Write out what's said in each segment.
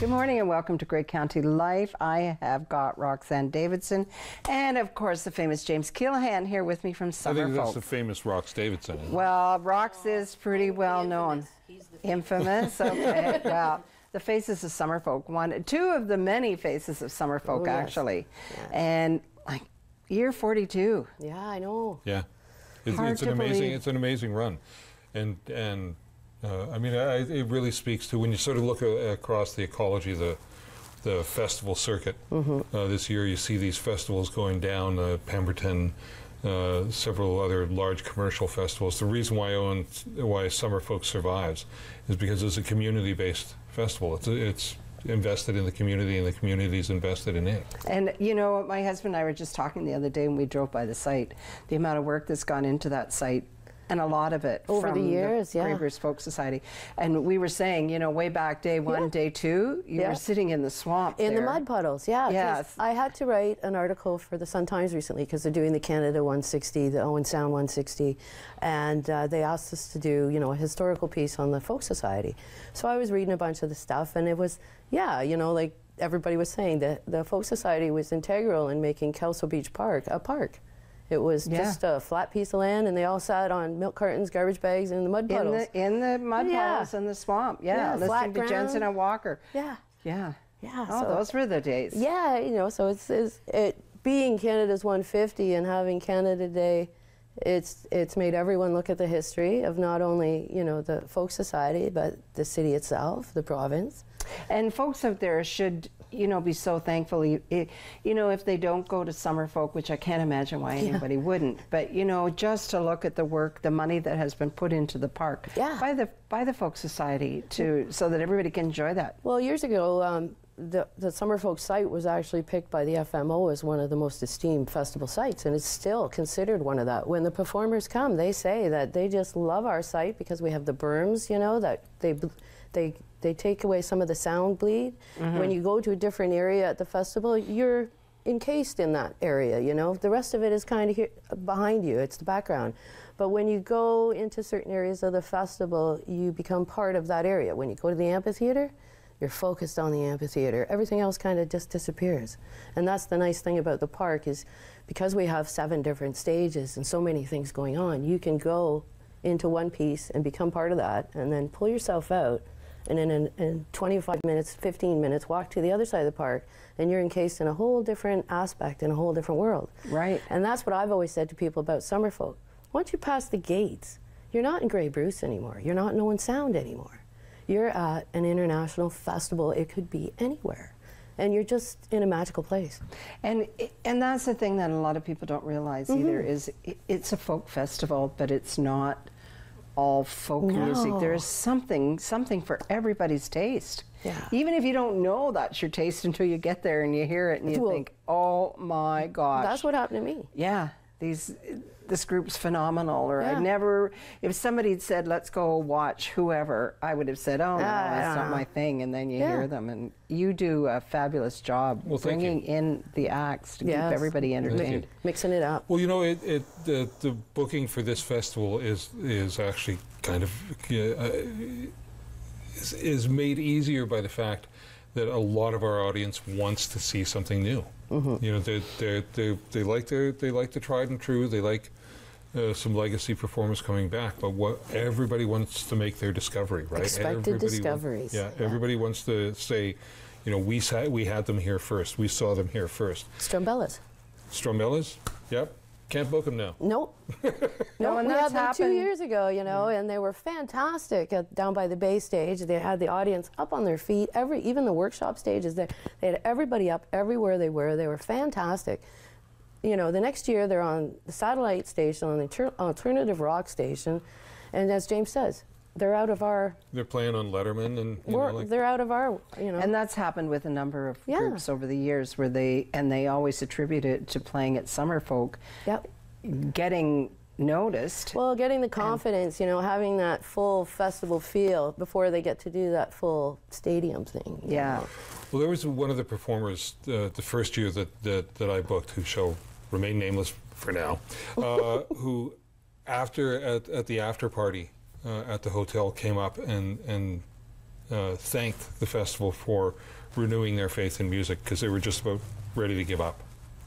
Good morning and welcome to Great County Life. I have got Roxanne Davidson and, of course, the famous James Keelhan here with me from Summerfolk. I think that's the famous Rox Davidson. Well, Rox is pretty well known. Infamous? Okay, well, the faces of Summerfolk. Two of the many faces of Summerfolk, actually. Yes. And, like, year 42. Yeah, I know. Yeah. It's an amazing run. And I mean, it really speaks to when you sort of look across the ecology of the festival circuit. This year you see these festivals going down, Pemberton, several other large commercial festivals. The reason why Summerfolk survives is because it's a community-based festival. It's invested in the community and the community's invested in it. And you know, my husband and I were just talking the other day when we drove by the site, the amount of work that's gone into that site. And a lot of it over from the years, the Grey Bruce Folk Society. And we were saying, you know, way back day one, day two, you were sitting in the swamp in the mud puddles, Yes. I had to write an article for the Sun-Times recently because they're doing the Canada 160, the Owen Sound 160, and they asked us to do, you know, a historical piece on the Folk Society. So I was reading a bunch of the stuff, and it was, you know, like everybody was saying, that the Folk Society was integral in making Kelso Beach Park a park. It was just a flat piece of land, and they all sat on milk cartons, garbage bags, and the mud puddles. In the mud puddles in the swamp, listening to Jensen and Walker. Yeah. Oh, so those were the days. Yeah, you know, so it being Canada's 150 and having Canada Day, it's made everyone look at the history of not only, you know, the Folk Society, but the city itself, the province. And folks out there should, you know, be so thankful, you know, if they don't go to Summerfolk, which I can't imagine why anybody wouldn't, but, you know, just to look at the work, the money that has been put into the park by the Folk Society so that everybody can enjoy that. Well, years ago, the Summerfolk site was actually picked by the FMO as one of the most esteemed festival sites, and it's still considered one of that. When the performers come, they say that they just love our site because we have the berms, you know, that they take away some of the sound bleed. When you go to a different area at the festival, you're encased in that area, you know. The rest of it is kind of behind you, it's the background. But when you go into certain areas of the festival, you become part of that area. When you go to the amphitheater, you're focused on the amphitheater. Everything else kind of just disappears. And that's the nice thing about the park, is because we have 7 different stages and so many things going on, you can go into one piece and become part of that, and then pull yourself out, and in 25 minutes, 15 minutes, walk to the other side of the park, and you're encased in a whole different aspect, in a whole different world. Right. And that's what I've always said to people about Summerfolk. Once you pass the gates, you're not in Grey Bruce anymore. You're not in Owen Sound anymore. You're at an international festival. It could be anywhere. And you're just in a magical place. And that's the thing that a lot of people don't realize either, is it's a folk festival, but it's not all folk music. There is something for everybody's taste. Yeah. Even if you don't know that's your taste until you get there and you hear it and you think, oh my gosh. That's what happened to me. Yeah. This group's phenomenal. Or I never, if somebody had said, let's go watch whoever, I would have said, oh no, that's not my thing. And then you hear them, and you do a fabulous job bringing in the acts to keep everybody entertained. Mixing it up. Well, you know, the booking for this festival is actually kind of is made easier by the fact that a lot of our audience wants to see something new. You know, they like the tried and true. They like some legacy performers coming back, but everybody wants to make their discovery, right? Expected discoveries. Everybody wants to say, you know, we had them here first. We saw them here first. Strombellas. Strombellas? Yep. Can't book them now. Nope. No, we had them 2 years ago, you know, and they were fantastic down by the Bay stage. They had the audience up on their feet. Even the workshop stages, they had everybody up everywhere they were. They were fantastic. You know, the next year they're on the satellite station, on the alternative rock station, and as James says, they're out of our... They're playing on Letterman, and they're out of our, you know... And that's happened with a number of groups over the years, where they always attribute it to playing at Summerfolk, getting noticed. Well, getting the confidence, you know, having that full festival feel before they get to do that full stadium thing. Yeah. Well, there was one of the performers the first year that I booked, who shall remain nameless for now, who at the after party at the hotel came up and thanked the festival for renewing their faith in music, because they were just about ready to give up.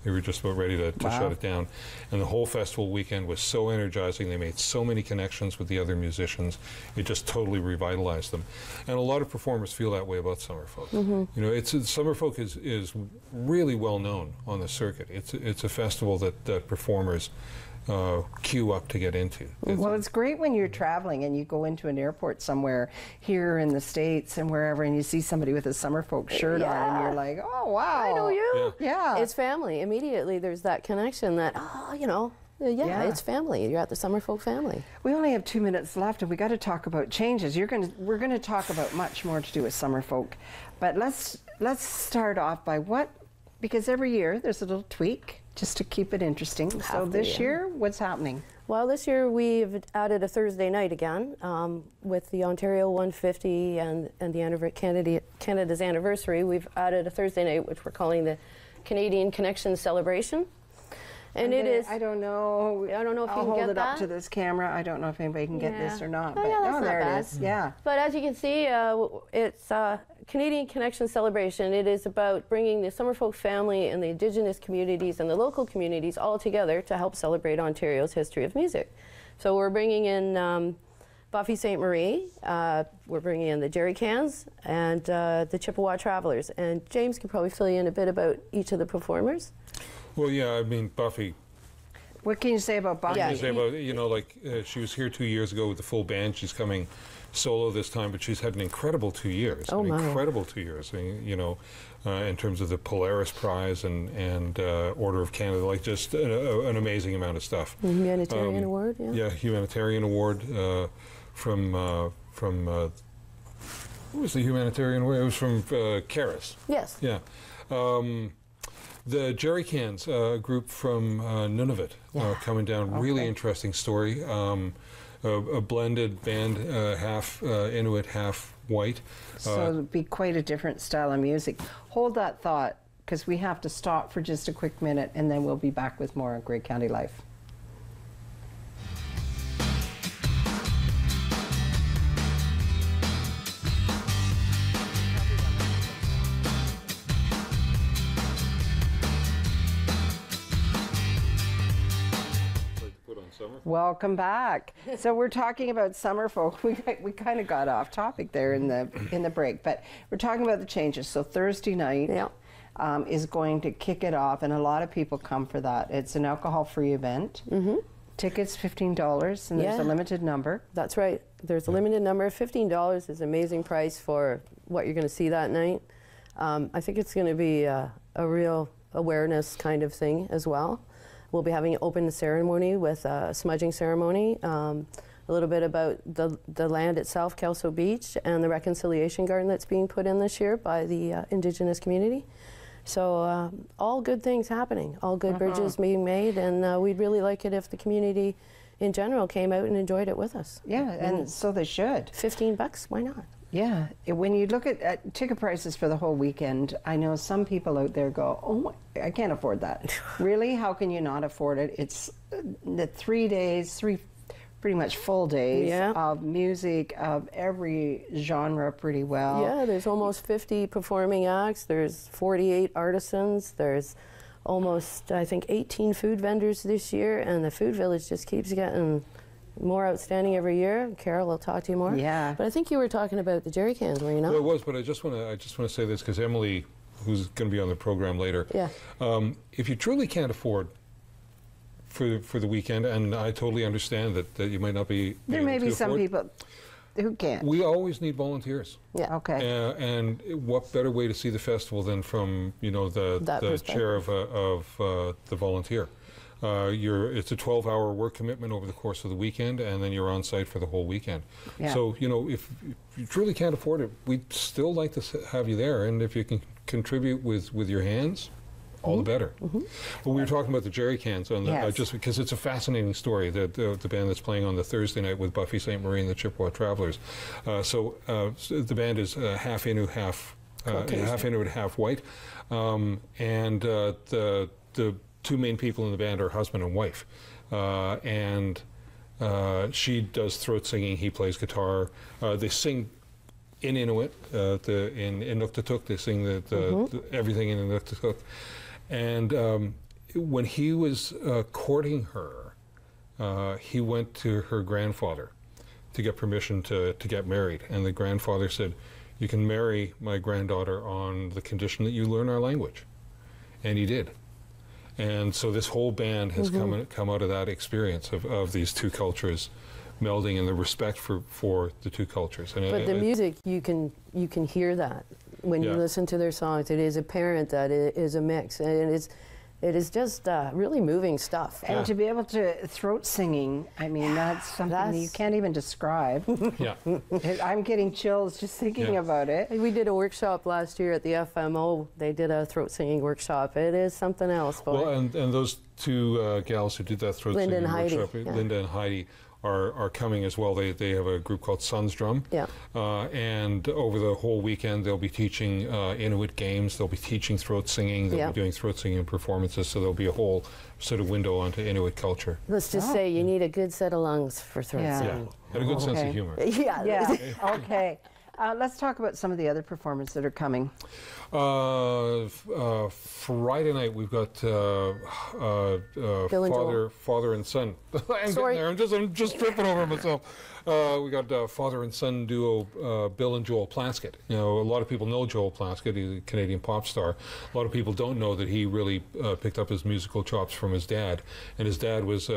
They were just about ready to shut it down. And the whole festival weekend was so energizing. They made so many connections with the other musicians. It just totally revitalized them. And a lot of performers feel that way about Summerfolk. You know, Summerfolk is really well known on the circuit. It's a festival that performers queue up to get into. Well, it's great when you're traveling and you go into an airport somewhere here in the States and wherever, and you see somebody with a Summerfolk shirt on, and you're like, oh, wow. I know you. Yeah. It's family. Immediately there's that connection that, oh, you know, it's family. You're at the Summerfolk family. We only have 2 minutes left, and we got to talk about changes. We're going to talk about much more to do with Summerfolk, but let's start off by because every year there's a little tweak just to keep it interesting. So this year, what's happening? Well, this year we've added a Thursday night again with the Ontario 150 and the Canada's anniversary. We've added a Thursday night, which we're calling the Canadian Connection Celebration. And it is. I don't know if you can get that. I'll hold it up to this camera. I don't know if anybody can get this or not. Oh, yeah, that's there not it bad. is. Yeah. But as you can see, it's Canadian Connection Celebration. It is about bringing the Summerfolk family and the Indigenous communities and the local communities all together to help celebrate Ontario's history of music. So we're bringing in Buffy St. Marie, we're bringing in the Jerry Cans, and the Chippewa Travelers. And James can probably fill you in a bit about each of the performers. Well, yeah, I mean, Buffy. What can you say about Buffy? What can you say about, you know, like she was here 2 years ago with the full band. She's coming solo this time, but she's had an incredible 2 years. Oh, my. Incredible 2 years, you know, in terms of the Polaris Prize and Order of Canada, like just an amazing amount of stuff. The Humanitarian Award, yeah. Yeah, Humanitarian Award from what was the Humanitarian Award? It was from Caris. Yes. Yeah. The Jerry Cans, group from Nunavut, coming down. Okay. Really interesting story. A blended band, half Inuit, half white. So it'd be quite a different style of music. Hold that thought, because we have to stop for just a quick minute, and then we'll be back with more on Grey County Life. Welcome back. So we're talking about Summerfolk. We kind of got off topic there in the break, but we're talking about the changes. So Thursday night is going to kick it off, and a lot of people come for that. It's an alcohol-free event. Tickets $15, and there's a limited number. That's right. There's a limited number. $15 is an amazing price for what you're going to see that night. I think it's going to be a real awareness kind of thing as well. We'll be having an open ceremony with a smudging ceremony, a little bit about the land itself, Kelso Beach, and the reconciliation garden that's being put in this year by the Indigenous community. So all good things happening, all good bridges being made, and we'd really like it if the community in general came out and enjoyed it with us. Yeah, and so they should. $15, why not? Yeah, when you look at ticket prices for the whole weekend, I know some people out there go, oh, I can't afford that. Really? How can you not afford it? It's the 3 days, three pretty much full days of music of every genre pretty well. Yeah, there's almost 50 performing acts. There's 48 artisans. There's almost, I think, 18 food vendors this year, and the food village just keeps getting more outstanding every year. Carol will talk to you more. Yeah. But I think you were talking about the Jerry Cans, were you not? Well, it was, but I just want to say this because Emily, who's going to be on the program later, if you truly can't afford for the weekend, and I totally understand that you might not be there may be some people who can't. We always need volunteers. Yeah. Okay. And what better way to see the festival than from the chair of the volunteer. It's a 12-hour work commitment over the course of the weekend, and then you're on site for the whole weekend. Yeah. So, you know, if you truly can't afford it, we'd still like to have you there, and if you can contribute with your hands, all the better. Well, we were talking about the Jerry Cans, on the, just because it's a fascinating story, the band that's playing on the Thursday night with Buffy St. Marie and the Chippewa Travelers. So the band is half Inuit, half Inuit, half white, and the two main people in the band are husband and wife, and she does throat singing, he plays guitar. They sing in Inuit, in Inuktitut. They sing everything in Inuktitut. And when he was courting her, he went to her grandfather to get permission to get married. And the grandfather said, "You can marry my granddaughter on the condition that you learn our language." And he did. And so this whole band has come out of that experience of these two cultures melding and the respect for the two cultures. And but the music, you can hear that when you listen to their songs. It is apparent that it is a mix, and it is just really moving stuff. And to be able to throat singing, I mean, that's something you can't even describe. Yeah. I'm getting chills just thinking about it. We did a workshop last year at the FMO. They did a throat singing workshop. It is something else. Boy. Well, and those two gals who did that throat Linda singing and Heidi, workshop, Linda and Heidi, are coming as well. They have a group called Sun's Drum. Yeah. And over the whole weekend, they'll be teaching Inuit games. They'll be teaching throat singing. They'll be doing throat singing performances. So there'll be a whole sort of window onto Inuit culture. Let's just say you need a good set of lungs for throat singing. And a good sense of humor. Yeah. Okay. Let's talk about some of the other performers that are coming. Friday night we've got father and son. I'm Sorry. getting there. I'm just tripping over myself. We got father and son duo Bill and Joel Plaskett. You know, a lot of people know Joel Plaskett. He's a Canadian pop star. A lot of people don't know that he really picked up his musical chops from his dad, and his dad was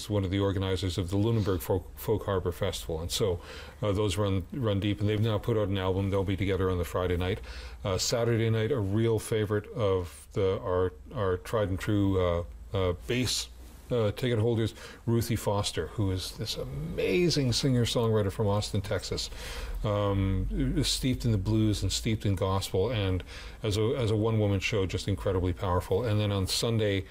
one of the organizers of the Lunenburg Folk Harbor Festival, and so those run deep. And they've now put out an album. They'll be together on the Friday night. Saturday night, a real favorite of our tried and true bass ticket holders, Ruthie Foster, who is this amazing singer-songwriter from Austin, Texas, steeped in the blues and steeped in gospel, and as a one-woman show, just incredibly powerful. And then on Sunday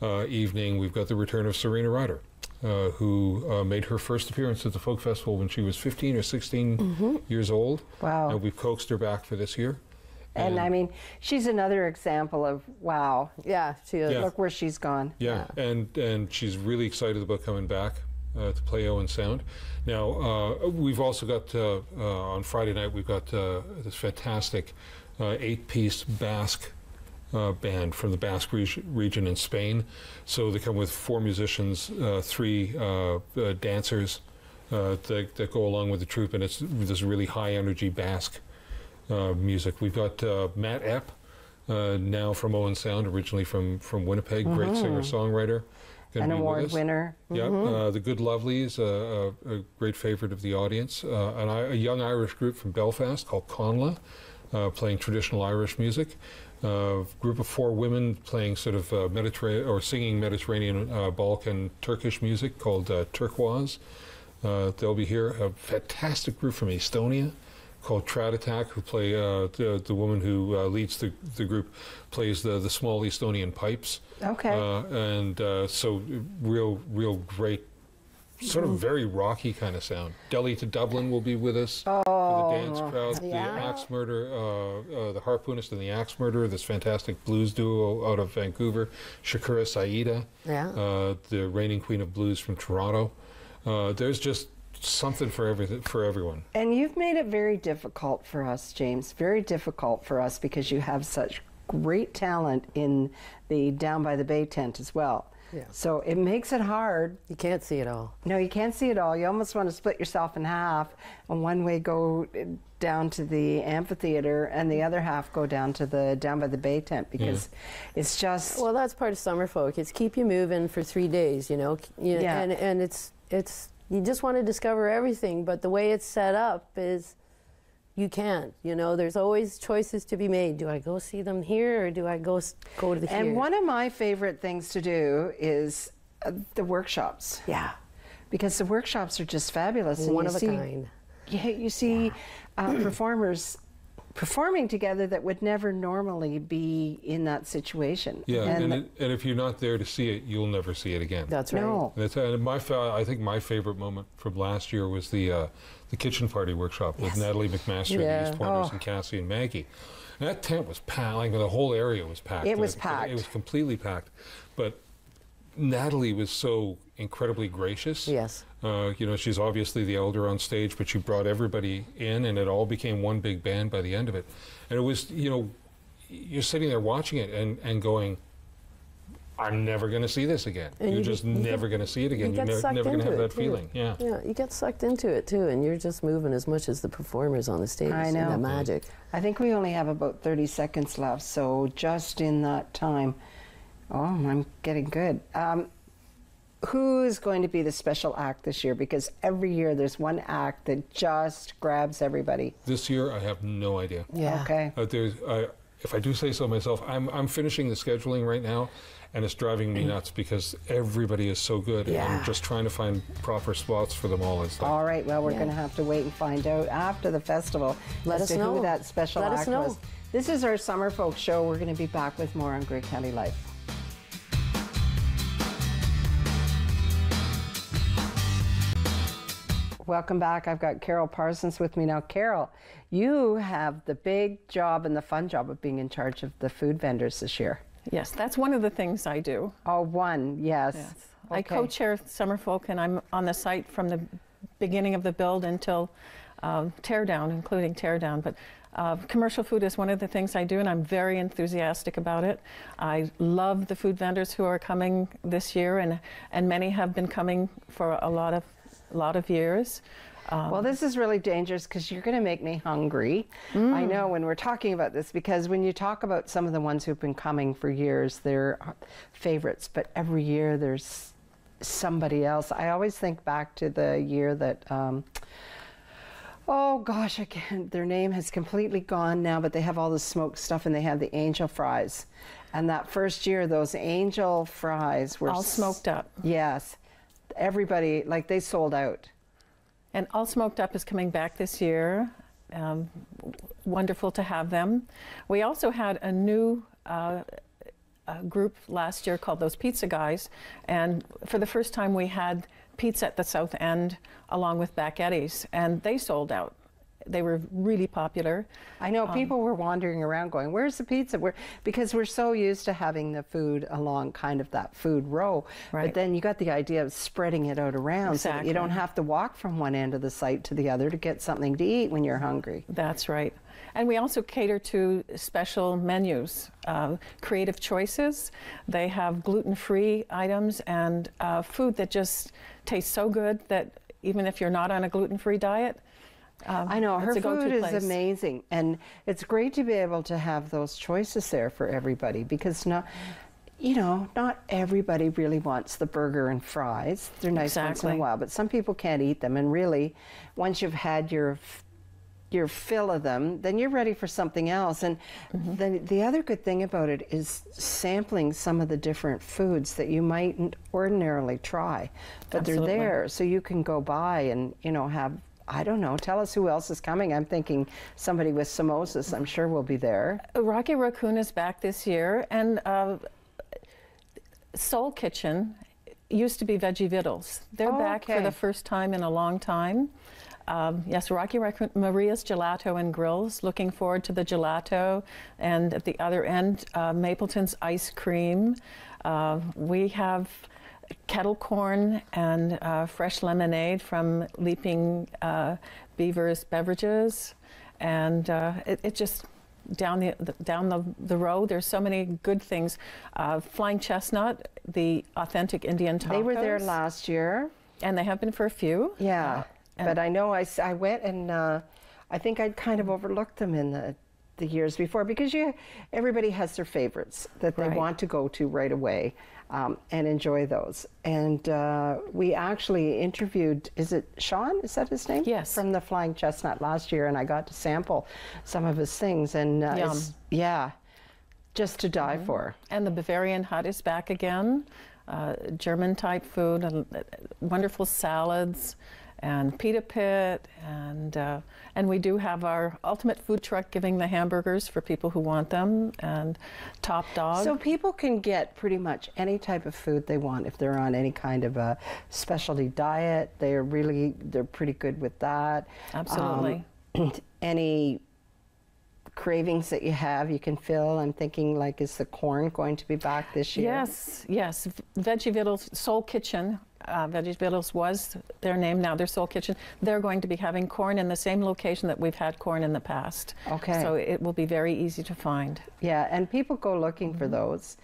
evening, we've got the return of Serena Ryder, who made her first appearance at the Folk Festival when she was 15 or 16 years old. Wow. And we've coaxed her back for this year. And I mean, she's another example of, wow. Yeah, she is. Look where she's gone. Yeah. And she's really excited about coming back to play Owen Sound. Now, we've also got, on Friday night, we've got this fantastic 8-piece Basque band from the Basque region in Spain. So they come with 4 musicians, 3 dancers that go along with the troupe, and it's this really high-energy Basque music. We've got Matt Epp, now from Owen Sound, originally from Winnipeg, great singer-songwriter. An award winner. Yeah, the Good Lovelies, a great favorite of the audience. A young Irish group from Belfast called Conla, playing traditional Irish music. Group of 4 women playing sort of singing Mediterranean, Balkan, Turkish music called Turquoise. They'll be here. A fantastic group from Estonia called Trad Attack, who play the woman who leads the group plays the small Estonian pipes. Okay. So real great, sort of very rocky kind of sound. Delhi to Dublin will be with us for the dance crowd. The Axe Murder, the harpoonist and the Axe Murderer, this fantastic blues duo out of Vancouver. Shakira Saida, the reigning queen of blues from Toronto. There's just something for everyone. And you've made it very difficult for us, James, very difficult for us, because you have such great talent in the Down by the Bay tent as well. Yeah. So it makes it hard. You can't see it all. No, you can't see it all. You almost want to split yourself in half, and one way go down to the amphitheater and the other half go down to the Down by the Bay tent, because it's just... Well, that's part of Summerfolk. It's keep you moving for 3 days, you know. And it's you just want to discover everything, but the way it's set up is you can't. You know, there's always choices to be made. Do I go see them here, or do I go to the here? And one of my favorite things to do is the workshops. Yeah. Because the workshops are just fabulous. And One of a kind. Yeah, you see performers performing together that would never normally be in that situation. Yeah, and if you're not there to see it, you'll never see it again. That's right. No. I think my favorite moment from last year was the kitchen party workshop with Natalie McMaster, the East Pointers, and Cassie and Maggie. And that tent was packed, like the whole area was packed. It was packed. It was completely packed. But Natalie was so incredibly gracious. Yes. You know, she's obviously the elder on stage, but she brought everybody in, and it all became one big band by the end of it. And it was, you know, you're sitting there watching it and going, I'm never going to see this again. And you're just never going to see it again. You're never going to have that feeling. Yeah. Yeah, you get sucked into it too, and you're just moving as much as the performers on the stage. I know. And the magic. I think we only have about 30 seconds left, so just in that time, oh, I'm getting good. Who is going to be the special act this year? Because every year there's one act that just grabs everybody. This year, I have no idea. Yeah. Okay. If I do say so myself, I'm finishing the scheduling right now, and it's driving me nuts because everybody is so good, and I'm just trying to find proper spots for them all and stuff. All right, well, we're going to have to wait and find out after the festival Let as us to who know. that special Let us act know. was. This is our Summerfolk show. We're going to be back with more on Grey County Life. Welcome back. I've got Carol Parsons with me now. Carol, you have the big job and the fun job of being in charge of the food vendors this year. Yes, that's one of the things I do. Oh, one, yes. Yes. Okay. I co-chair Summerfolk, and I'm on the site from the beginning of the build until teardown, including teardown. But commercial food is one of the things I do, and I'm very enthusiastic about it. I love the food vendors who are coming this year, and many have been coming for a lot of years. Well, this is really dangerous because you're going to make me hungry. I know when we're talking about this, because when you talk about some of the ones who've been coming for years, they're favorites, but every year there's somebody else. I always think back to the year that, oh gosh, their name has completely gone now, but they have all the smoked stuff and they have the angel fries. And that first year, those angel fries were All smoked up. Yes. Everybody, like, they sold out. And All Smoked Up is coming back this year. Wonderful to have them. We also had a new group last year called Those Pizza Guys, and for the first time we had pizza at the South End along with Baguettes, and they sold out. They were really popular. I know people were wandering around going, where's the pizza? Because we're so used to having the food along kind of that food row. Right. But then you got the idea of spreading it out around so that you don't have to walk from one end of the site to the other to get something to eat when you're hungry. That's right. And we also cater to special menus, creative choices. They have gluten-free items and food that just tastes so good that even if you're not on a gluten-free diet, I know, her it's a food go-to is place. amazing, and it's great to be able to have those choices there for everybody, because not everybody really wants the burger and fries. They're nice once in a Exactly. while, but some people can't eat them, and really, once you've had your fill of them, then you're ready for something else. And the other good thing about it is sampling some of the different foods that you mightn't ordinarily try, but Absolutely. they're there, so you can go by and have, I don't know, tell us who else is coming. I'm thinking somebody with samosas, I'm sure will be there. Rocky Raccoon is back this year, and Soul Kitchen used to be Veggie Vittles. They're back for okay. the first time in a long time. Yes, Rocky Raccoon, Maria's Gelato and Grills. Looking forward to the gelato, and at the other end, Mapleton's ice cream. We have kettle corn and fresh lemonade from Leaping Beaver's Beverages, and it just down the road. There's so many good things. Flying Chestnut, the authentic Indian tacos. They were there last year. And they have been for a few. Yeah, but I know I went and I think I'd kind of overlooked them in the years before, because everybody has their favorites that they Right. want to go to right away and enjoy those. And we actually interviewed, is it Sean? Is that his name? Yes. From the Flying Chestnut last year, and I got to sample some of his things. And Yum. yeah, just to die for. And the Bavarian Hut is back again. German type food, wonderful salads, and pita pit, and we do have our ultimate food truck giving the hamburgers for people who want them, and Top Dog. So people can get pretty much any type of food they want if they're on any kind of a specialty diet. They're pretty good with that. Absolutely. Any cravings that you have, you can fill. I'm thinking, like, is the corn going to be back this year? Yes, yes. Veggie Vittles, Soul Kitchen, Veggie Vittles was their name, now they're Soul Kitchen. They're going to be having corn in the same location that we've had corn in the past. Okay. So it will be very easy to find. Yeah, and people go looking for those.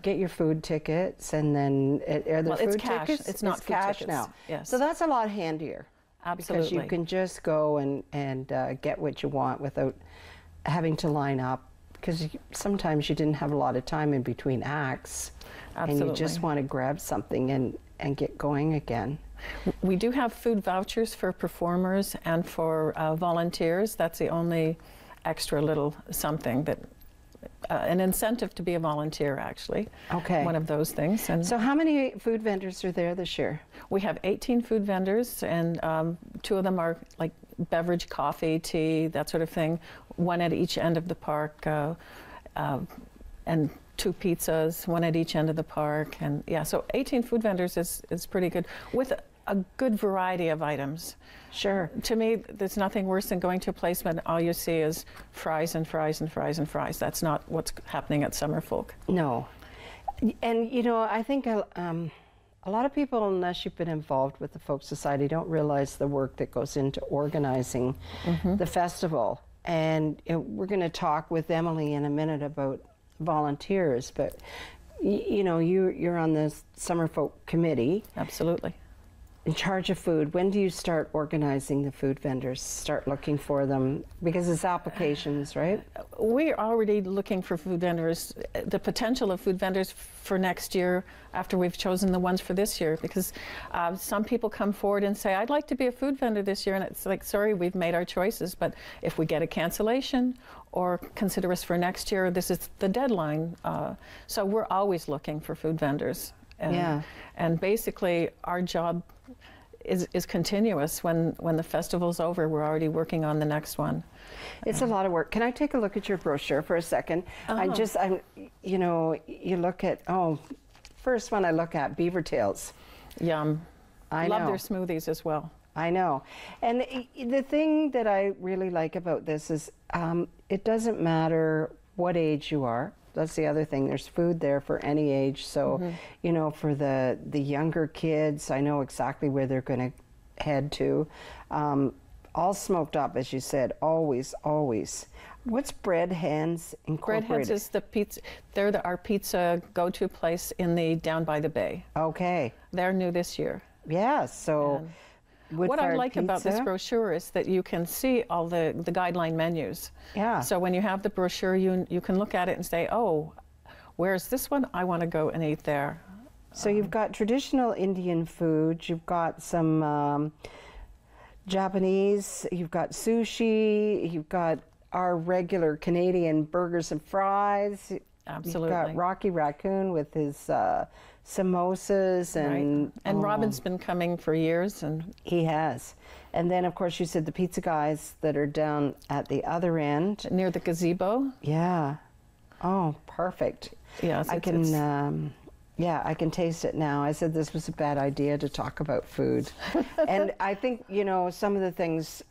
Get your food tickets, and then are there food it's cash. tickets? It's not food cash tickets. now. Yes. So that's a lot handier. Absolutely. Because you can just go and get what you want without having to line up. Because sometimes you didn't have a lot of time in between acts. Absolutely. And you just want to grab something and get going again. We do have food vouchers for performers and for volunteers. That's the only extra little something that, an incentive to be a volunteer, actually. Okay. One of those things. And So how many food vendors are there this year? we have 18 food vendors, and 2 of them are like beverage, coffee, tea, that sort of thing. 1 at each end of the park, and 2 pizzas, 1 at each end of the park. And yeah, so 18 food vendors is pretty good, with a good variety of items. Sure. To me, there's nothing worse than going to a place when all you see is fries and fries and fries and fries. That's not what's happening at Summerfolk. No. And, you know, I think a lot of people, unless you've been involved with the Folk Society, don't realize the work that goes into organizing the festival. And we're going to talk with Emily in a minute about volunteers, but you know, you're on the Summerfolk committee. Absolutely. In charge of food. When do you start organizing the food vendors? Start looking for them? Because it's applications, right? We're already looking for food vendors, the potential of food vendors for next year after we've chosen the ones for this year, because some people come forward and say, I'd like to be a food vendor this year, and it's like, sorry, we've made our choices, but if we get a cancellation or consider us for next year, this is the deadline. So we're always looking for food vendors. And basically our job is continuous. When the festival's over, we're already working on the next one. It's a lot of work. Can I take a look at your brochure for a second? I'm, you know, you look at, first one I look at, beaver tails. Yum. I love know. their smoothies as well. I know. And the thing that I really like about this is it doesn't matter what age you are. That's the other thing. There's food there for any age. So, you know, for the younger kids, I know exactly where they're going to head to. All smoked up, as you said, always, always. What's Bread Hands Incorporated? Bread Hands is the pizza. They're our pizza go-to place in the down by the bay. Okay. They're new this year. Yeah. So. What I like pizza. about this brochure is that you can see all the guideline menus. Yeah. So when you have the brochure, you can look at it and say, oh, where's this one? I want to go and eat there. So you've got traditional Indian food, you've got some Japanese, you've got sushi, you've got our regular Canadian burgers and fries. Absolutely. You've got Rocky Raccoon with his samosas and Robin's been coming for years, and he has. And then of course you said the pizza guys that are down at the other end near the gazebo. Yeah. Oh, perfect. Yes, I can I can taste it now. I said this was a bad idea to talk about food. And I think, you know, some of the things,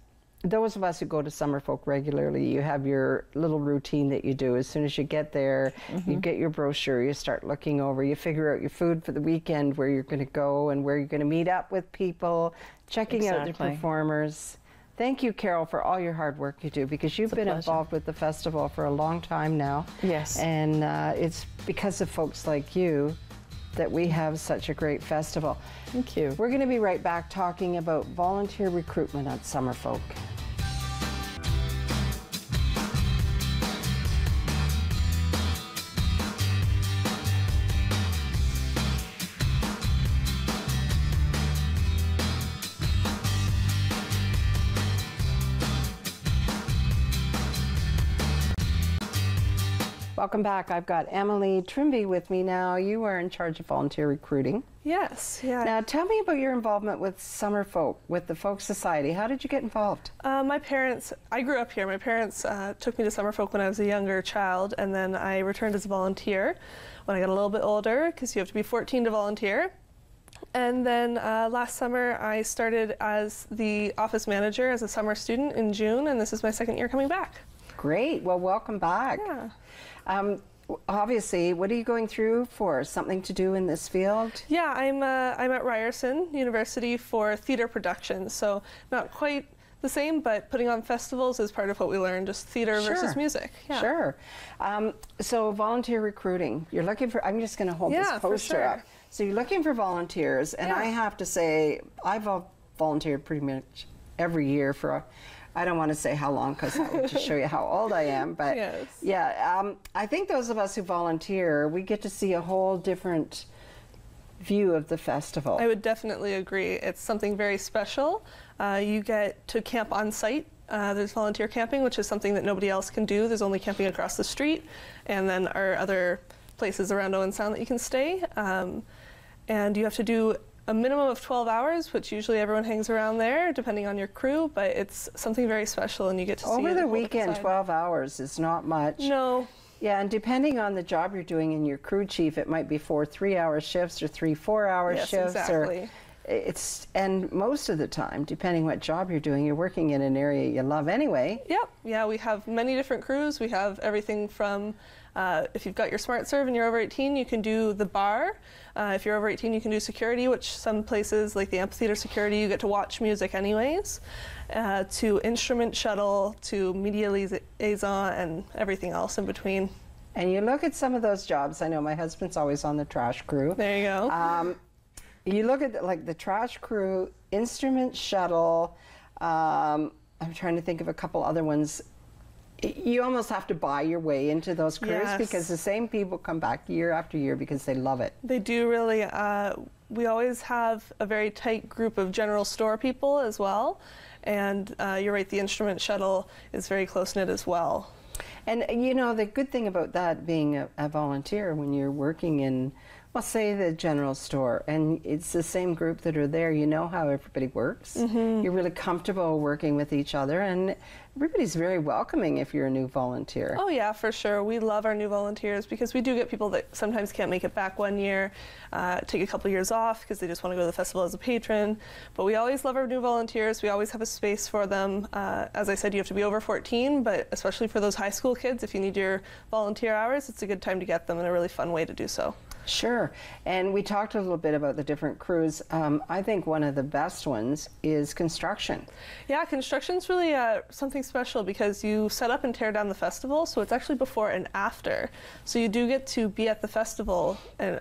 those of us who go to Summerfolk regularly, you have your little routine that you do. As soon as you get there, you get your brochure, you start looking over, you figure out your food for the weekend, where you're going to go and where you're going to meet up with people, checking out the performers. Thank you, Carol, for all your hard work you do, because you've been involved with the festival for a long time now. Yes. And it's because of folks like you that we have such a great festival. Thank you. We're going to be right back talking about volunteer recruitment at Summerfolk. Welcome back. I've got Emily Trimby with me now. You are in charge of volunteer recruiting. Yes, yeah. Now tell me about your involvement with Summerfolk, with the Folk Society. How did you get involved? My parents, I grew up here. My parents took me to Summerfolk when I was a younger child, and then I returned as a volunteer when I got a little bit older, because you have to be 14 to volunteer. And then last summer I started as the office manager as a summer student in June, and this is my second year coming back. Great. Well, welcome back. Yeah. Obviously, what are you going through for? Something to do in this field? Yeah, I'm at Ryerson University for theater production, so not quite the same, but putting on festivals is part of what we learn, just theater versus music. Yeah. Sure. So volunteer recruiting, you're looking for, I'm just going to hold this poster up. So you're looking for volunteers, and I have to say, I've volunteered pretty much every year for I don't want to say how long because that would just show you how old I am, but yeah, I think those of us who volunteer, we get to see a whole different view of the festival. I would definitely agree. It's something very special. You get to camp on site. There's volunteer camping, which is something that nobody else can do. There's only camping across the street, and then our other places around Owen Sound that you can stay. And you have to do a minimum of 12 hours, which usually everyone hangs around there, depending on your crew, but it's something very special, and you get to see over the weekend. 12 hours is not much. No. Yeah, and depending on the job you're doing in your crew chief, it might be 4 3-hour shifts or 3 4-hour shifts. Exactly. And most of the time, depending what job you're doing, you're working in an area you love anyway. Yep. Yeah, we have many different crews. We have everything from if you've got your Smart Serve and you're over 18, you can do the bar. If you're over 18, you can do security, which some places, like the amphitheater security, you get to watch music anyways, to instrument shuttle, to media liaison, and everything else in between. And you look at some of those jobs. I know my husband's always on the trash crew. There you go. You look at like the trash crew, instrument shuttle, I'm trying to think of a couple other ones. You almost have to buy your way into those crews because the same people come back year after year because they love it. They do really. We always have a very tight group of general store people as well. And you're right, the instrument shuttle is very close-knit as well. And you know, the good thing about that being a volunteer when you're working in, well, say the general store, and it's the same group that are there, you know how everybody works. You're really comfortable working with each other, and everybody's very welcoming if you're a new volunteer. Oh yeah, for sure. We love our new volunteers because we do get people that sometimes can't make it back one year, take a couple years off because they just want to go to the festival as a patron. But we always love our new volunteers. We always have a space for them. As I said, you have to be over 14, but especially for those high school kids, if you need your volunteer hours, it's a good time to get them and a really fun way to do so. Sure. And we talked a little bit about the different crews. I think one of the best ones is construction. Yeah, construction's really something special because you set up and tear down the festival, so it's actually before and after. So you do get to be at the festival and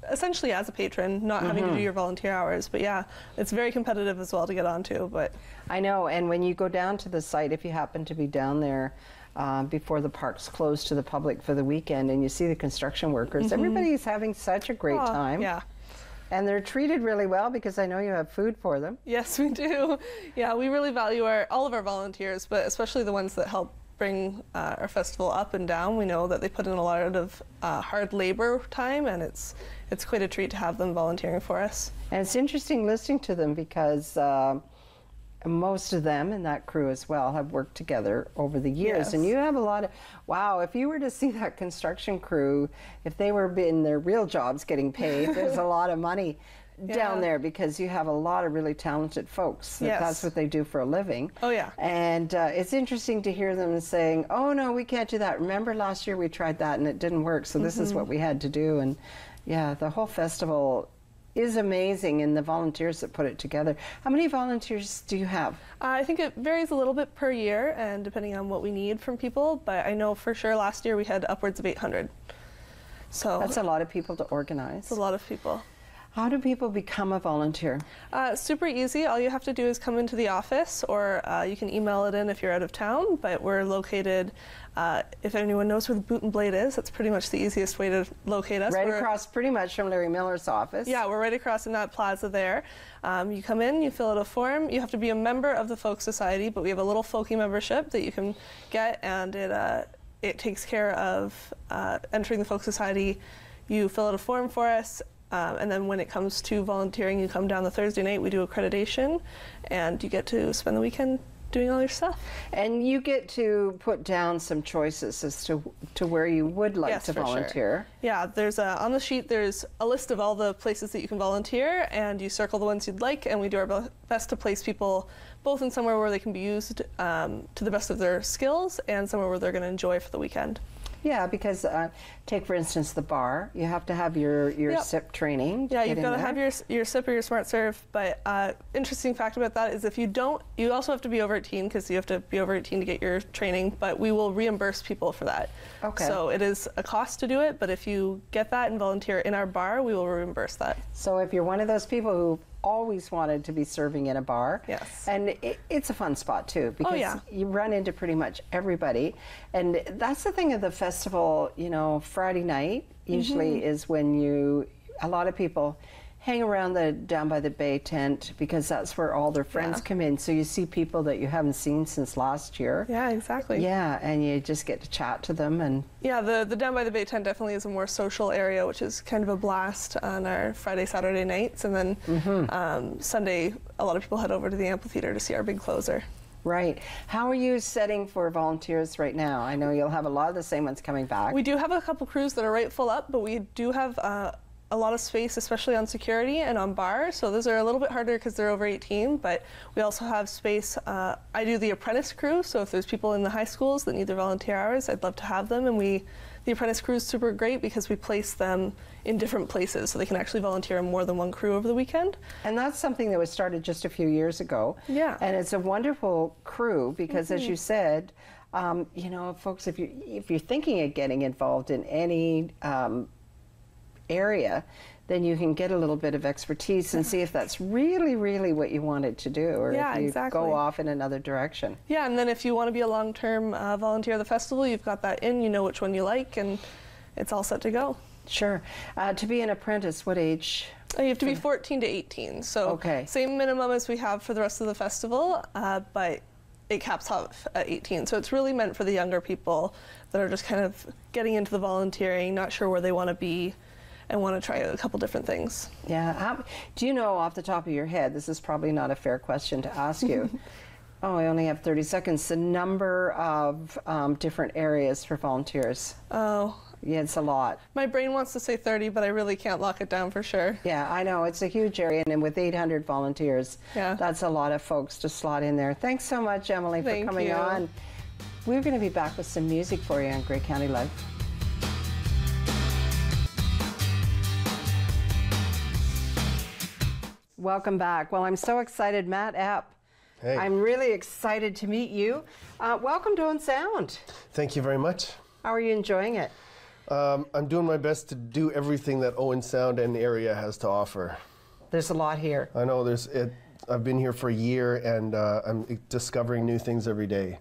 essentially as a patron, not having to do your volunteer hours. But yeah, it's very competitive as well to get onto. But I know, and when you go down to the site, if you happen to be down there, before the park's closed to the public for the weekend and you see the construction workers, everybody's having such a great time. Yeah. And they're treated really well because I know you have food for them. Yes, we do. Yeah, we really value all of our volunteers, but especially the ones that help bring our festival up and down. We know that they put in a lot of hard labor time, and it's quite a treat to have them volunteering for us. And it's interesting listening to them because most of them in that crew as well have worked together over the years. Yes. And you have a lot of, wow, if you were to see that construction crew, if they were in their real jobs getting paid, there's a lot of money down there because you have a lot of really talented folks. That's what they do for a living. Oh yeah. And it's interesting to hear them saying, oh no, we can't do that. Remember last year we tried that and it didn't work, so this is what we had to do. And yeah, the whole festival is amazing, and the volunteers that put it together. How many volunteers do you have? I think it varies a little bit per year and depending on what we need from people, but I know for sure last year we had upwards of 800. So that's a lot of people to organize. It's a lot of people. How do people become a volunteer? Super easy. All you have to do is come into the office, or you can email it in if you're out of town, but we're located, if anyone knows where the Boot and Blade is, that's pretty much the easiest way to locate us. Right across pretty much from Larry Miller's office. Yeah, we're right across in that plaza there. You come in, you fill out a form. You have to be a member of the Folk Society, but we have a little folky membership that you can get, and it takes care of entering the Folk Society. You fill out a form for us. And then when it comes to volunteering, you come down the Thursday night, we do accreditation, and you get to spend the weekend doing all your stuff. And you get to put down some choices as to where you would like Yes, to for volunteer. Sure. Yeah, there's on the sheet there's a list of all the places that you can volunteer, and you circle the ones you'd like, and we do our best to place people both in somewhere where they can be used to the best of their skills and somewhere where they're going to enjoy for the weekend. Yeah, because take for instance the bar. You have to have your Yep. SIP training. Yeah, you've got to have your SIP or your Smart Serve. But interesting fact about that is if you don't, you also have to be over 18 because you have to be over 18 to get your training. But we will reimburse people for that. Okay. So it is a cost to do it, but if you get that and volunteer in our bar, we will reimburse that. So if you're one of those people who always wanted to be serving in a bar. Yes. And it's a fun spot too, because you run into pretty much everybody. And that's the thing of the festival, you know, Friday night usually is when a lot of people hang around the down by the bay tent because that's where all their friends come in. So you see people that you haven't seen since last year. Yeah, exactly. Yeah, and you just get to chat to them. And yeah, the down by the bay tent definitely is a more social area, which is kind of a blast on our Friday, Saturday nights. And then Sunday, a lot of people head over to the amphitheater to see our big closer. Right. How are you setting for volunteers right now? I know you'll have a lot of the same ones coming back. We do have a couple crews that are right full up, but we do have a lot of space, especially on security and on bar. So those are a little bit harder because they're over 18, but we also have space. I do the apprentice crew, so if there's people in the high schools that need their volunteer hours, I'd love to have them. And the apprentice crew is super great because we place them in different places so they can actually volunteer in more than one crew over the weekend. And that's something that was started just a few years ago. Yeah. And it's a wonderful crew because as you said, you know, folks, if you're thinking of getting involved in any area, then you can get a little bit of expertise and see if that's really, really what you wanted to do, or if you go off in another direction. Yeah, and then if you want to be a long-term volunteer at the festival, you've got that in, you know which one you like, and it's all set to go. Sure. To be an apprentice, what age? You have to be 14 to 18, so same minimum as we have for the rest of the festival, but it caps off at 18. So it's really meant for the younger people that are just kind of getting into the volunteering, not sure where they want to be, and want to try a couple different things. Yeah. Do you know off the top of your head, this is probably not a fair question to ask you, oh, I only have 30 seconds, the number of different areas for volunteers? Oh. Yeah, it's a lot. My brain wants to say 30, but I really can't lock it down for sure. Yeah, I know. It's a huge area, and with 800 volunteers, that's a lot of folks to slot in there. Thanks so much, Emily, for coming on. We're going to be back with some music for you on Grey County Life. Welcome back. Well, I'm so excited, Matt Epp. Hey. I'm really excited to meet you. Welcome to Owen Sound. Thank you very much. How are you enjoying it? I'm doing my best to do everything that Owen Sound and area has to offer. There's a lot here. I know I've been here for a year, and I'm discovering new things every day.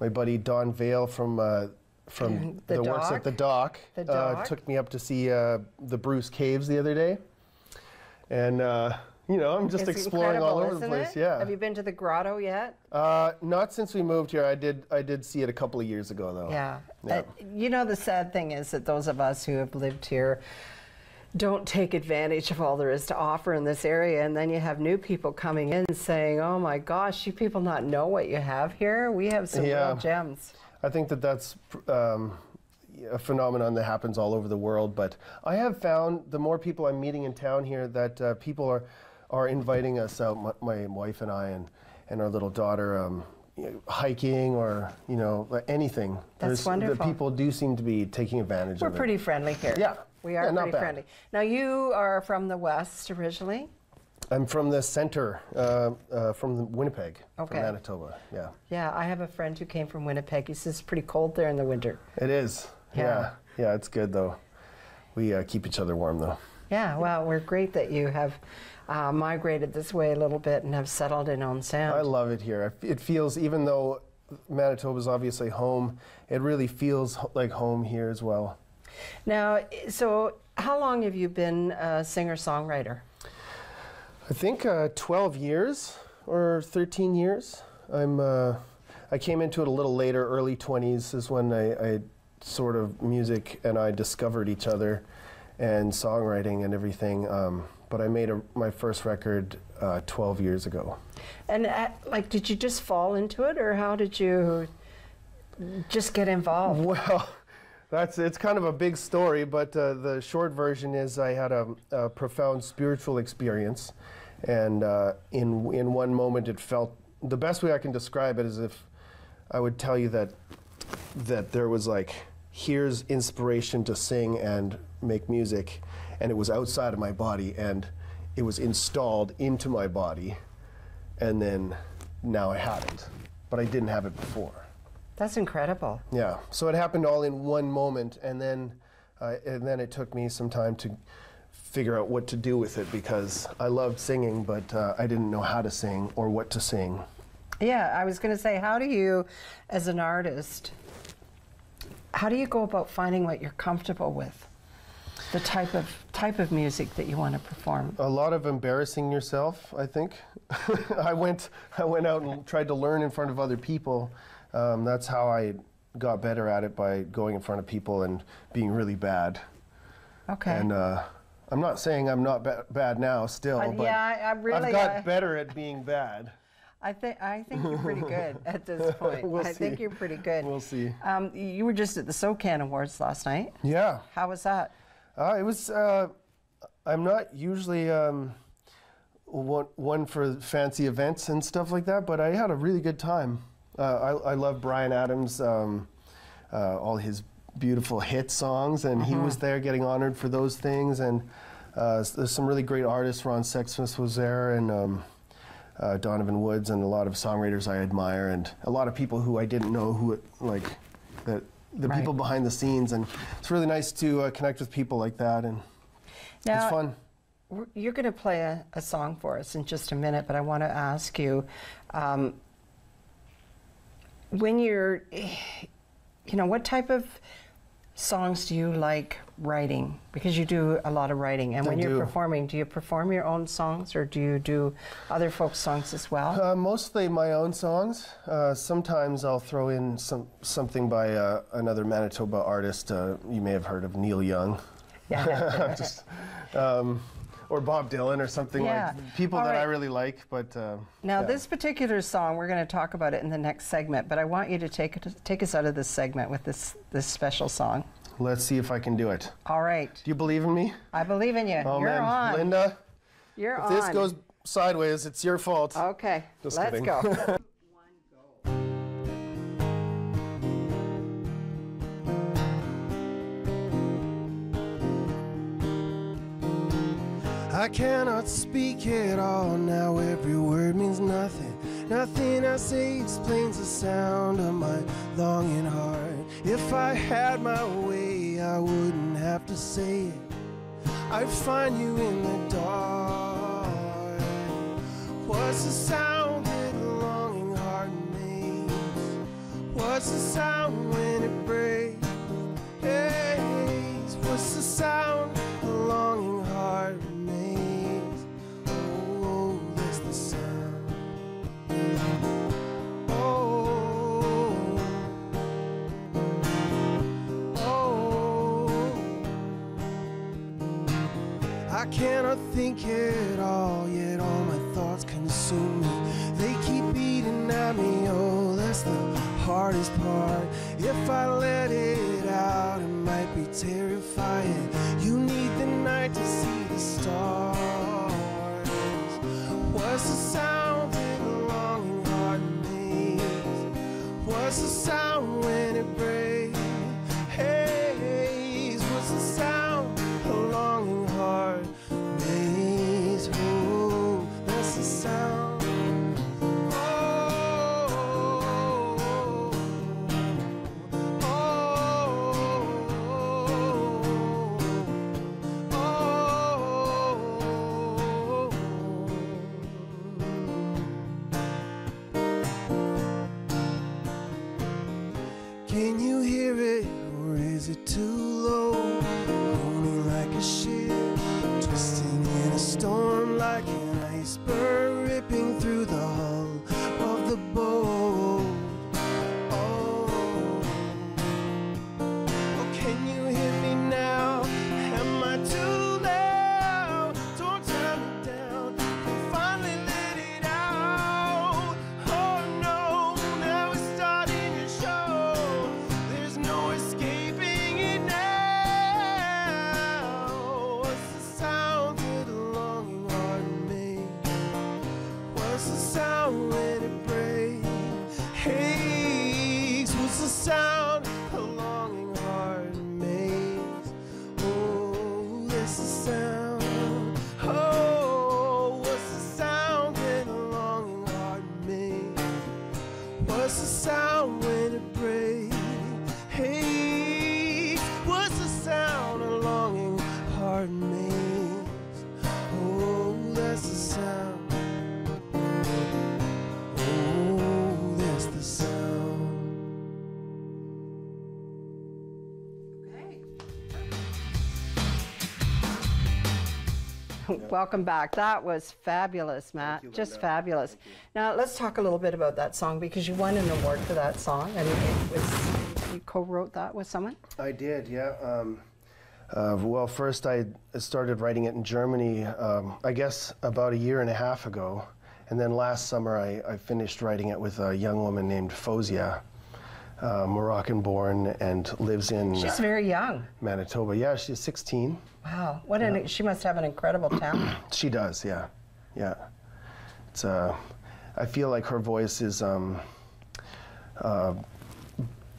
My buddy Don Vale from that works at the dock took me up to see the Bruce Caves the other day, and you know, I'm just exploring all over the place. Yeah. Have you been to the grotto yet? Not since we moved here. I did see it a couple of years ago, though. Yeah. You know, the sad thing is that those of us who have lived here don't take advantage of all there is to offer in this area, and then you have new people coming in saying, "Oh my gosh, you people not know what you have here? We have some real gems." I think that's a phenomenon that happens all over the world, but I have found the more people I'm meeting in town here that people are inviting us out, my wife and I and our little daughter, hiking or, you know, anything. That's wonderful. The people do seem to be taking advantage of it. We're pretty friendly here. Yeah. We are pretty friendly. Now, you are from the West originally? I'm from the center, from Winnipeg, from Manitoba, yeah. Yeah, I have a friend who came from Winnipeg. He says it's pretty cold there in the winter. It is, yeah. Yeah, it's good, though. We keep each other warm, though. Yeah, well, we're great that you have migrated this way a little bit and have settled in Owen Sound. I love it here. It feels, even though Manitoba is obviously home, it really feels like home here as well. Now, so how long have you been a singer-songwriter? I think 12 years or 13 years. I came into it a little later, early 20s is when I sort of music and I discovered each other and songwriting and everything. But I made my first record 12 years ago. And like, did you just fall into it, or how did you just get involved? Well, it's kind of a big story, but the short version is I had a profound spiritual experience, and in one moment it felt, the best way I can describe it is if I would tell you that there was like, here's inspiration to sing and make music, and it was outside of my body, and it was installed into my body, and then now I had it, but I didn't have it before. That's incredible. Yeah, so it happened all in one moment, and then it took me some time to figure out what to do with it, because I loved singing, but I didn't know how to sing or what to sing. Yeah, I was going to say, how do you, as an artist, how do you go about finding what you're comfortable with? The type of music that you want to perform? A lot of embarrassing yourself, I think. I went out and tried to learn in front of other people. That's how I got better at it, by going in front of people and being really bad. Okay. And I'm not saying I'm not bad now still, but yeah, I've got better at being bad. I think you're pretty good at this point. We'll see. I think you're pretty good. We'll see. You were just at the SOCAN Awards last night. Yeah. How was that? It was, I'm not usually one for fancy events and stuff like that, but I had a really good time. I love Bryan Adams, all his beautiful hit songs, and he was there getting honored for those things. And there's some really great artists. Ron Sexsmith was there, and Donovan Woods, and a lot of songwriters I admire, and a lot of people who I didn't know, who the people behind the scenes. And it's really nice to connect with people like that, and now, it's fun. You're going to play a song for us in just a minute, but I want to ask you, when you're, what type of songs do you like writing? Because you do a lot of writing, and when you're performing, do you perform your own songs, or do you do other folks' songs as well? Mostly my own songs. Sometimes I'll throw in something by another Manitoba artist. You may have heard of Neil Young. Yeah. Or Bob Dylan or something, like people that I really like. But now this particular song, we're going to talk about it in the next segment, but I want you to take us out of this segment with this special song. Let's see if I can do it. All right. Do you believe in me? I believe in you. Oh, You're man. on. Linda, You're if this goes sideways, it's your fault. Okay. Just Let's kidding. go. I cannot speak at all now, every word means nothing. Nothing I say explains the sound of my longing heart. If I had my way, I wouldn't have to say it. I'd find you in the dark. What's the sound that a longing heart makes? What's the sound when it breaks? What's the sound a longing heart makes? Oh, that's the sound. I cannot think at all, yet all my thoughts consume me. They keep eating at me, oh, that's the hardest part. If I let it out, it might be terrifying. You need the night to see the stars. What's the sound that a longing heart makes? What's the sound when it breaks? Hey, what's the sound a longing heart makes? Oh, that's the sound. Can you hear it, or is it too low? Moaning like a ship, twisting in a storm like an iceberg ripping through the hull of the boat. Oh, can you hear me now? Am I too loud? Don't turn me down. I'm finally Welcome back. That was fabulous, Matt. You, just Linda. fabulous. Now let's talk a little bit about that song, because you won an award for that song, and you co-wrote that with someone? I did, yeah. Well, first I started writing it in Germany, I guess about 1.5 years ago. And then last summer I finished writing it with a young woman named Fozia, Moroccan-born, and lives in She's very young. Manitoba. Yeah, she's 16. Wow, she must have an incredible talent. She does, yeah. Yeah. It's, I feel like her voice is,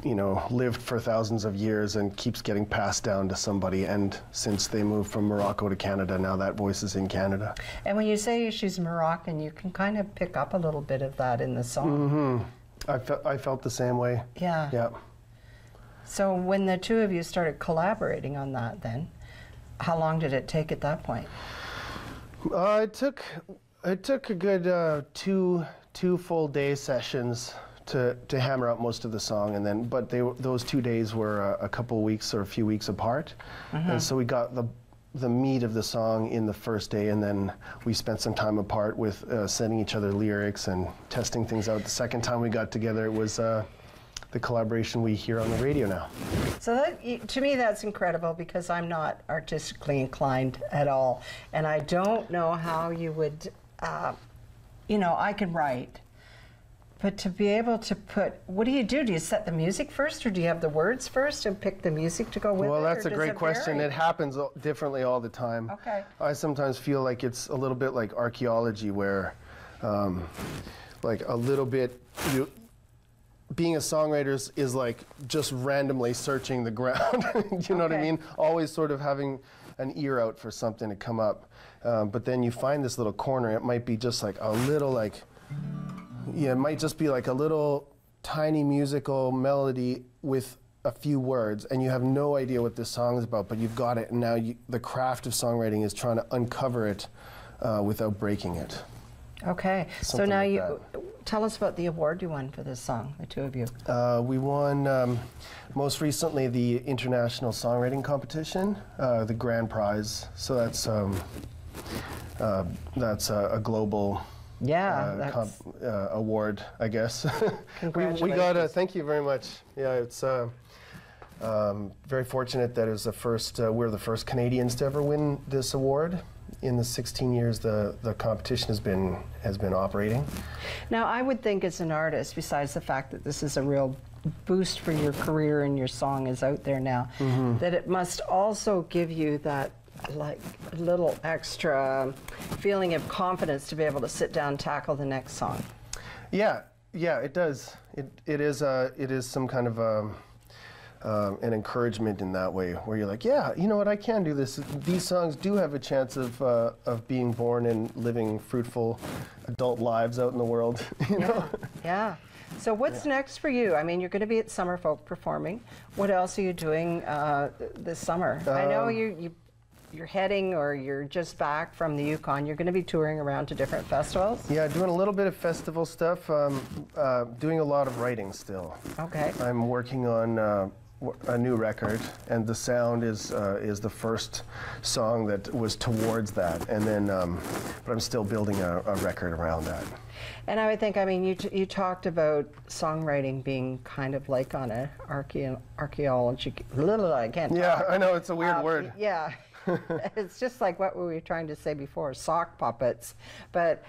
you know, lived for thousands of years and keeps getting passed down to somebody. And since they moved from Morocco to Canada, now that voice is in Canada. And when you say she's Moroccan, you can kind of pick up a little bit of that in the song. Mm-hmm. I felt the same way. Yeah. Yeah. So when the two of you started collaborating on that then, how long did it take at that point? It took a good two full day sessions to hammer out most of the song, and then those 2 days were a couple weeks or a few weeks apart, and so we got the meat of the song in the first day, and then we spent some time apart with sending each other lyrics and testing things out. The second time we got together, it was the collaboration we hear on the radio now. So that, to me, that's incredible, because I'm not artistically inclined at all, and I don't know how you would, you know, I can write, but to be able to put, what do? Do you set the music first, or do you have the words first and pick the music to go with it? Well, that's a great question. It happens differently all the time. Okay. I sometimes feel like it's a little bit like archaeology, where like a little bit, being a songwriter is like just randomly searching the ground. You know what I mean? Always sort of having an ear out for something to come up. But then you find this little corner. It might be just like a little it might just be like a little tiny musical melody with a few words, and you have no idea what this song is about, but you've got it, and now the craft of songwriting is trying to uncover it without breaking it. Okay, Something so now like tell us about the award you won for this song, the two of you. We won most recently the International Songwriting Competition, the grand prize. So that's a global award, I guess. Congratulations. we got thank you very much. Yeah, it's very fortunate that it was the first. We're the first Canadians to ever win this award. In the 16 years the competition has been operating. Now, I would think as an artist, besides the fact that this is a real boost for your career and your song is out there now, that it must also give you that like little extra feeling of confidence to be able to sit down and tackle the next song. Yeah, it does. It is some kind of an encouragement in that way, where you're like, yeah, you know what, I can do this. These songs do have a chance of being born and living fruitful adult lives out in the world. You know? Yeah. So what's next for you? I mean, you're going to be at Summerfolk performing. What else are you doing this summer? I know you're heading, or you're just back from the Yukon. You're going to be touring around to different festivals? Yeah, doing a little bit of festival stuff, doing a lot of writing still. Okay. I'm working on a new record, and The Sound is the first song that was towards that, and then, but I'm still building a record around that. And I would think, I mean, you talked about songwriting being kind of like on an archaeology, I can't Yeah, talk. I know, it's a weird word. Yeah. It's just like what we were trying to say before, sock puppets. But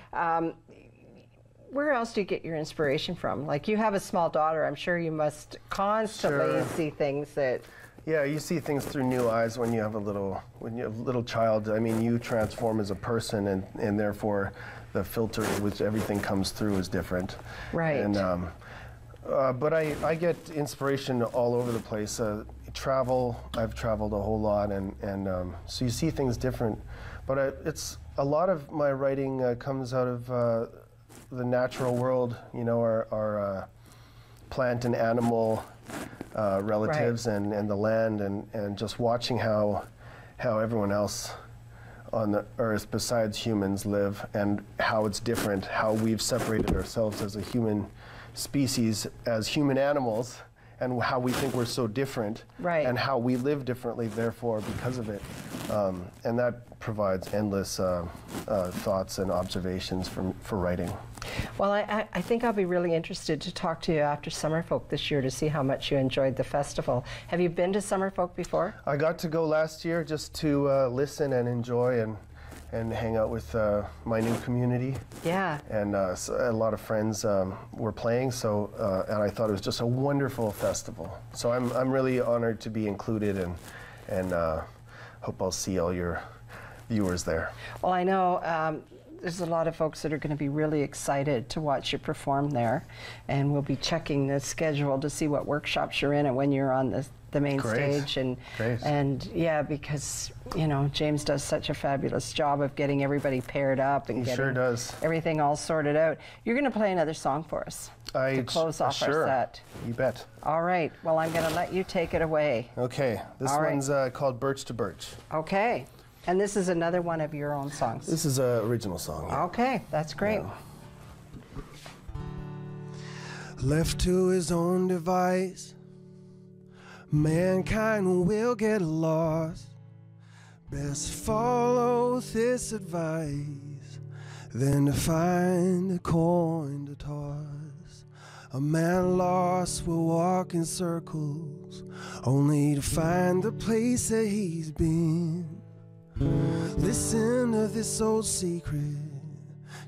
where else do you get your inspiration from? Like, you have a small daughter. I'm sure you must constantly see things that... Yeah, you see things through new eyes when you have a little child. I mean, you transform as a person, and therefore the filter which everything comes through is different. Right. And but I get inspiration all over the place. I've traveled a whole lot, and so you see things different. But it's a lot of my writing comes out of the natural world. You know, our plant and animal relatives, and the land, and just watching how everyone else on the earth besides humans live, and how it's different, how we've separated ourselves as a human species, as human animals, and how we think we're so different, right, and how we live differently, therefore, because of it. And that provides endless thoughts and observations for writing. Well, I think I'll be really interested to talk to you after Summerfolk this year to see how much you enjoyed the festival. Have you been to Summerfolk before? I got to go last year just to listen and enjoy and hang out with my new community. Yeah. And so a lot of friends were playing, so and I thought it was just a wonderful festival. So I'm really honored to be included, and hope I'll see all your viewers there. Well, I know there's a lot of folks that are going to be really excited to watch you perform there, and we'll be checking the schedule to see what workshops you're in and when you're on the main stage. And yeah, because you know James does such a fabulous job of getting everybody paired up and getting everything all sorted out. You're going to play another song for us to close off our set. You bet. All right. Well, I'm going to let you take it away. Okay. This one's called Birch to Birch. Okay. And this is another one of your own songs. This is an original song. Yeah. Okay, that's great. Yeah. Left to his own device, mankind will get lost. Best follow this advice than to find a coin to toss. A man lost will walk in circles, only to find the place that he's been. Listen to this old secret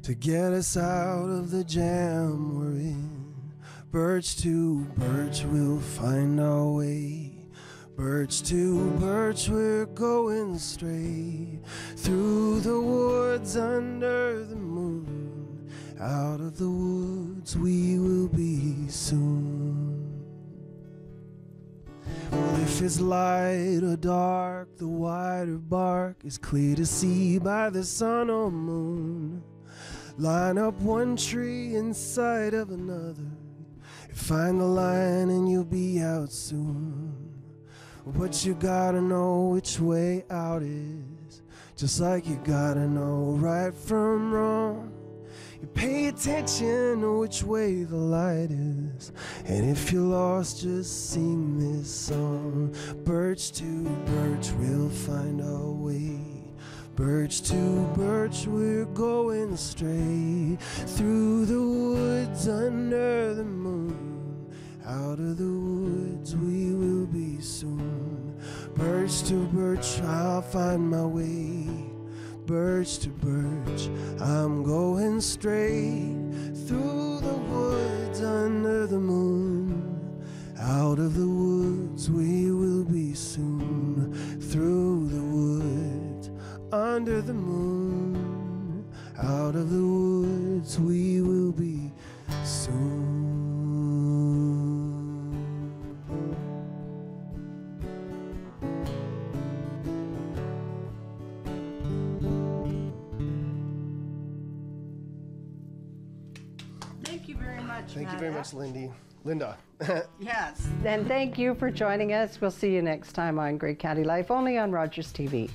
to get us out of the jam we're in. Birch to birch, we'll find our way. Birch to birch, we're going straight through the woods under the moon. Out of the woods we will be soon. Well, if it's light or dark, the wider bark is clear to see by the sun or moon. Line up one tree inside of another, find the line and you'll be out soon. But you gotta know which way out is, just like you gotta know right from wrong. You pay attention to which way the light is, and if you're lost, just sing this song. Birch to birch, we'll find our way. Birch to birch, we're going straight through the woods under the moon. Out of the woods we will be soon. Birch to birch, I'll find my way. Birch to birch, I'm going straight through the woods under the moon. Out of the woods we will be soon. Through the woods under the moon. Out of the woods we will be soon. Thank you very much, Thank you very much, Linda. Yes. And thank you for joining us. We'll see you next time on Great County Life, only on Rogers TV.